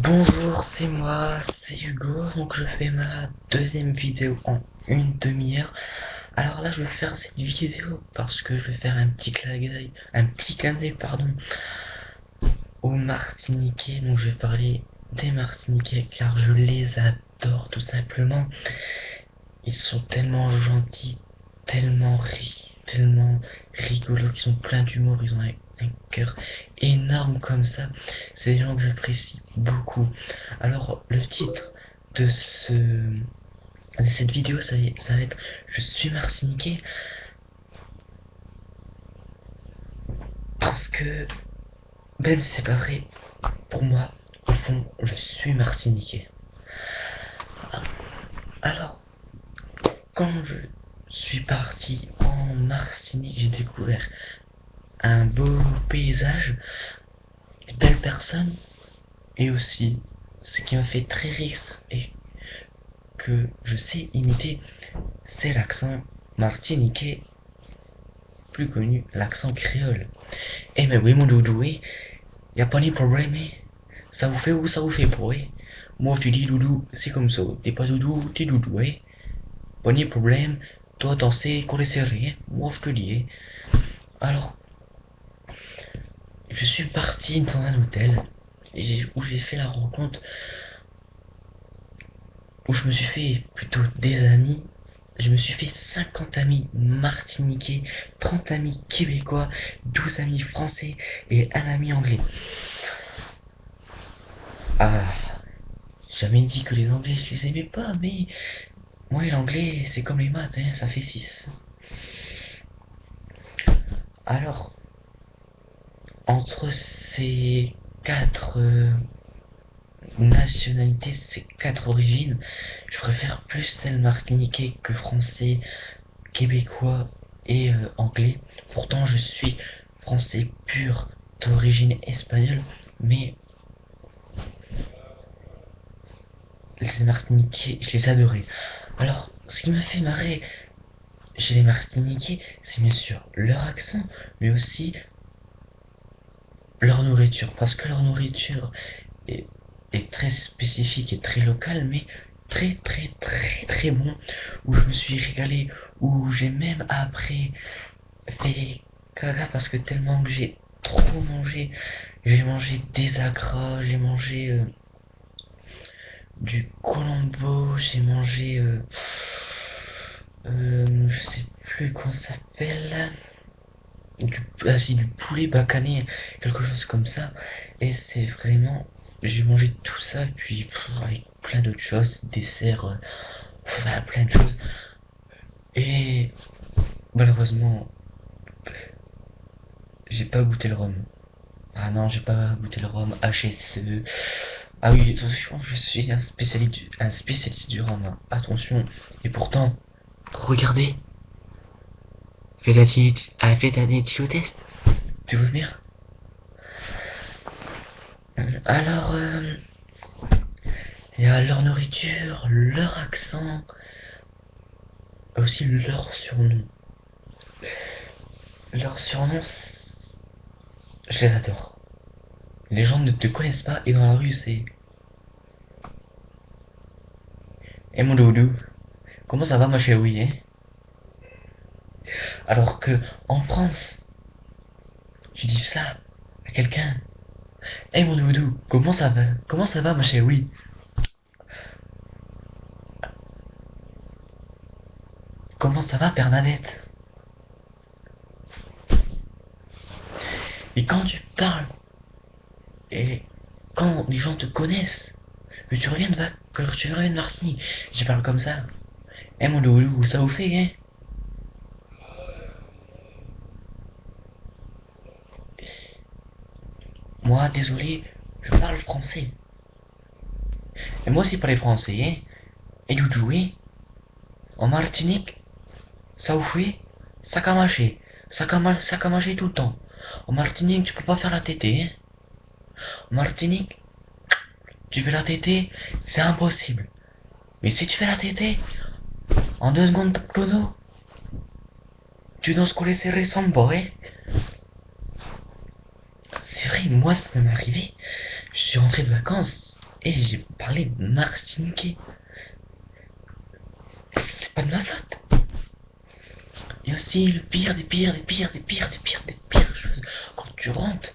Bonjour, c'est moi, c'est Hugo, donc je fais ma deuxième vidéo en une demi-heure. Alors là, je vais faire cette vidéo parce que je vais faire un petit clin d'œil, pardon, aux Martiniquais. Donc je vais parler des Martiniquais car je les adore tout simplement. Ils sont tellement gentils, tellement rigolos, qu'ils sont pleins d'humour, ils ont un cœur énorme comme ça. C'est des gens que j'apprécie beaucoup. Alors, le titre de cette vidéo, ça va être Je suis martiniquais parce que, ben c'est pas vrai, pour moi, au fond, je suis martiniquais. Alors, quand je suis parti en Martinique, j'ai découvert un beau paysage, de belles personnes, et aussi, ce qui m'a fait très rire et que je sais imiter, c'est l'accent martiniquais, plus connu, l'accent créole. Eh mais oui mon doudou, y a pas de problème, ça vous fait ou ça vous fait pas, moi je te dis doudou, c'est comme ça, t'es pas doudou, t'es doudou, pas de problème, toi t'en sais qu'on est serré, moi je te dis, Alors, je suis parti dans un hôtel où j'ai fait la rencontre, où je me suis fait plutôt des amis. Je me suis fait 50 amis martiniquais, 30 amis québécois, 12 amis français et un ami anglais. Ah, j'ai jamais dit que les anglais je les aimais pas, mais moi l'anglais c'est comme les maths, ça fait 6. Alors, entre ces quatre nationalités, ces quatre origines, je préfère plus celle martiniquais que français, québécois et anglais. Pourtant, je suis français pur d'origine espagnole, mais les Martiniquais, je les adorais. Alors, ce qui m'a fait marrer chez les Martiniquais, c'est bien sûr leur accent, mais aussi leur nourriture, parce que leur nourriture est, est très spécifique et très locale, mais très bon, où je me suis régalé, où j'ai même après fait caca parce que tellement que j'ai trop mangé. J'ai mangé des agras, j'ai mangé du colombo, j'ai mangé je sais plus comment ça s'appelle, si, du poulet bacané, quelque chose comme ça. Et c'est vraiment, j'ai mangé tout ça, puis avec plein d'autres choses, desserts, enfin, plein de choses. Et malheureusement, j'ai pas goûté le rhum. Ah non, j'ai pas goûté le rhum HSE. Ah oui, attention, je suis un spécialiste du rhum, hein. Attention. Et pourtant, regardez, faites un étude test. Tu veux venir? Alors, il y a leur nourriture, leur accent, aussi leur surnom. Leurs surnoms, je les adore. Les gens ne te connaissent pas et dans la rue c'est Eh mon doudou, comment ça va ma chérie, Alors que en France, tu dis ça à quelqu'un. Eh mon doudou, comment ça va? Comment ça va ma chérie? Comment ça va Bernadette? Et quand tu parles, et quand les gens te connaissent, que tu reviens de Martinique, je parle comme ça. Eh mon doudou, ça vous fait, Moi, désolé, je parle français. Et moi aussi parle français, Et doudou, En Martinique, ça vous fait, ça a marché. Ça a marché tout le temps. En Martinique, tu peux pas faire la tétée, En Martinique, tu fais la tétée, c'est impossible. Mais si tu fais la tétée, en 2 secondes de chrono, tu danses collé serré sans boy. C'est vrai, moi ça m'est arrivé. Je suis rentré de vacances Et j'ai parlé martiniquais. C'est pas de ma faute. Et aussi, le pire des pires, des pires, des pires, des pires, des pires choses, quand tu rentres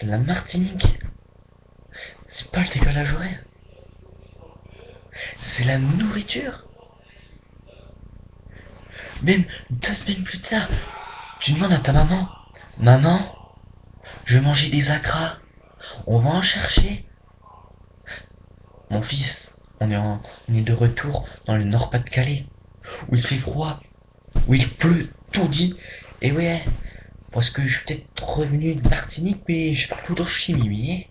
de la Martinique, c'est pas le décalage horaire, c'est la nourriture. Même 2 semaines plus tard, tu demandes à ta maman, maman, je veux manger des acras, on va en chercher. Mon fils, on est de retour dans le Nord-Pas-de-Calais, où il fait froid, où il pleut, tout dit, et ouais, parce que je suis peut-être revenu de Martinique, mais je parle tout en chimie, oui.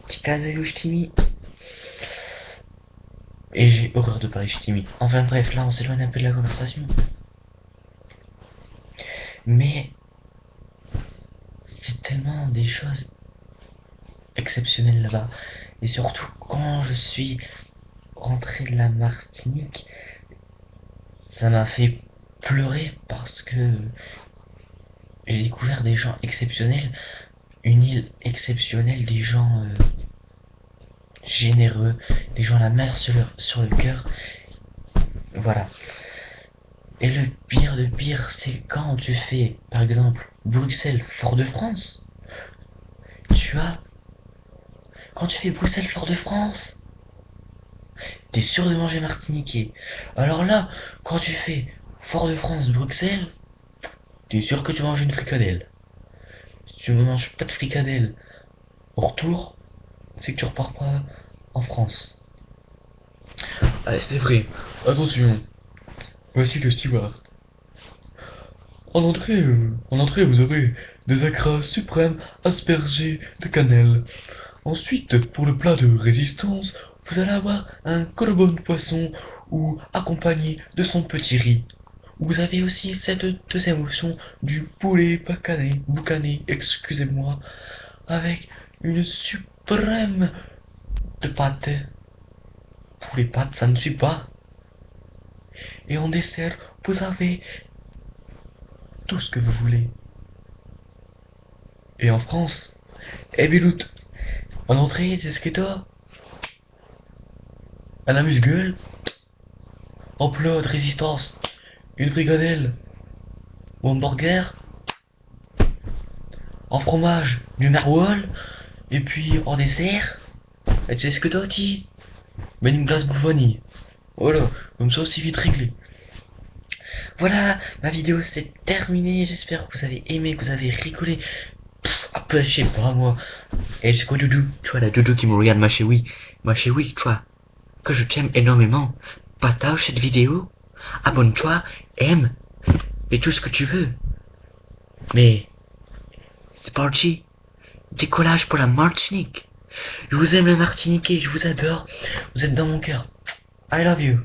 Petit casé au chimie. Et j'ai horreur de parler chimie. Enfin bref, là on s'éloigne un peu de la conversation. Mais c'est tellement des choses exceptionnelles là-bas. Et surtout quand je suis rentré de la Martinique, ça m'a fait pleurer parce que j'ai découvert des gens exceptionnels, une île exceptionnelle, des gens généreux, des gens la mer sur le cœur. Voilà. Et le pire de pire, c'est quand tu fais, par exemple, Bruxelles-Fort-de-France. Quand tu fais Bruxelles-Fort-de-France, t'es sûr de manger martiniquais. Alors là, quand tu fais Fort-de-France-Bruxelles, t'es sûr que tu manges une fricadelle. Si tu ne manges pas de fricadelle au retour, c'est que tu repars pas en France. Ah, c'est vrai. Attention. Voici le steward. En entrée, vous aurez des acras suprêmes aspergés de cannelle. Ensuite, pour le plat de résistance, vous allez avoir un colobon de poisson ou accompagné de son petit riz. Vous avez aussi cette deuxième option du poulet boucané, excusez-moi, avec une suprême de pâte. Poulet pâte, ça ne suit pas. Et en dessert, vous avez tout ce que vous voulez. Et en France, eh bien, en entrée, c'est ce que t'as. Un amuse-gueule. En plat de résistance, une fricadelle. Ou hamburger. En fromage, du narwhal. Et puis en dessert, tu sais ce que t'as dit. Ben une glace bouffonnie. Voilà, comme ça c'est vite réglé. Voilà, ma vidéo c'est terminé. J'espère que vous avez aimé, que vous avez rigolé. Un peu, je sais pas moi. Et c'est quoi Doudou? Tu vois la Doudou qui me regarde, ma chérie, tu vois, que je t'aime énormément. Partage cette vidéo, abonne-toi, aime, et tout ce que tu veux. Mais c'est parti, décollage pour la Martinique. Je vous aime la Martinique, je vous adore, vous êtes dans mon cœur. I love you.